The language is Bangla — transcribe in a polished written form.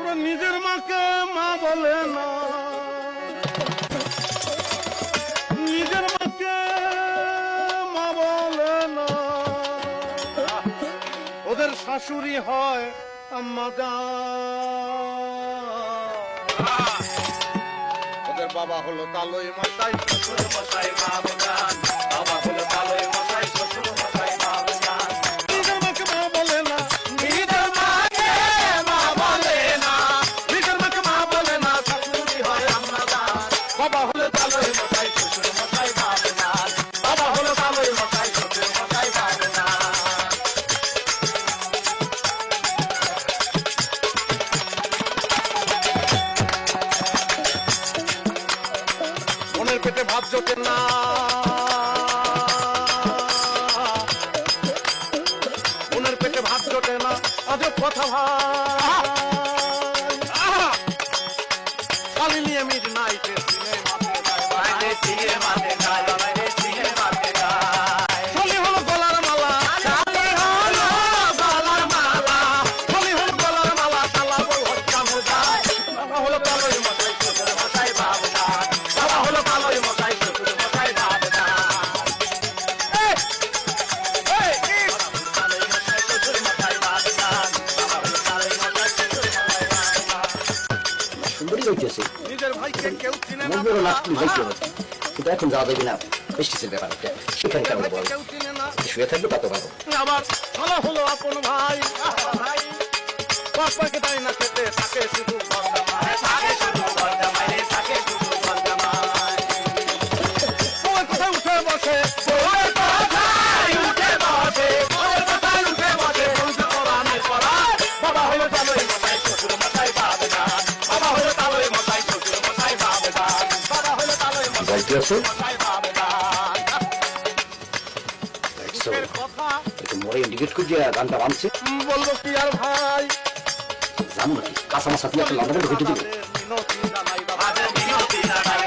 তবে নিজের মাকে মা বলে না, নিজের মাকে মা বলে না, ওদের শাশুড়ি হয় আম্মা জান। ওদের বাবা হলো তালই মশাই, শ্বশুর মশাই বাবা জান। বাবা হলো তালই মশাই, শ্বশুর মশাই বাবা জান। নিজের মাকে মা বলে না, নিজের মাকে মা বলে না, নিজের মাকে মা বলে না, শাশুড়ি হয় আম্মা জান। বাবা হলো তালই মশাই, শ্বশুর মশাই বাবা জান। বাবা হলো তালই মশাই, শ্বশুর মশাই বাবা জান। মনের পেটে ভাত জোটে না, মনের পেটে ভাত জোটে না, আজব কথা ভাই। কালি নিয়ে মিড নাইটে চলি হলো গলার মালা, চলি হলো গলার মালা, কালা বল হত্যা মজা। বাবা হলো কালোই মশাই, শ্বশুর মশাই বাবা জান। বাবা হলো কালোই মশাই, শ্বশুর মশাই বাবা জান। সুন্দরী হইতেছে, নিজের ভাইকে কেউ চিনে না, মন্দিরও নাচতে যাইতে হবে, কিন্তু এখন যাওয়া যাবে না, প্রেস্টিজের ব্যাপার একটা। সেখানে কেমন বল, কেউ চিনে না। শুয়ে থাকবে কত ভালো। আবার ভালো হলো আপন ভাই, ভাই বাপাকে তাই না খেতে থাকে শুধু বর্ধমানে, থাকে শুধু বর্ধমানে, থাকে শুধু বর্ধমানে। ওই কোথায় উঠে বসে, ওই কোথায় উঠে বসে, ওই কোথায় উঠে বসে, বলতে কোরআনের কোরআন। বাবা হলো তালই মশাই, শ্বশুর মশাই বাবা জান। বাবা হলো তালই মশাই, শ্বশুর মশাই বাবা জান। বাবা হলো তালই মশাই, যাইতে আছে মশাই বাবা জান। মুখের কথা একটু মোড়ে ইন্ডিকেট করে দিয়ে গানটা বানছে, বলবো কি আর ভাই, জানো নাকি কাঁচা মাছ আপনি একটা লন্ডনে ঢুকে দিবে। মিনতি জানাই বাবা, মিনতি জানাই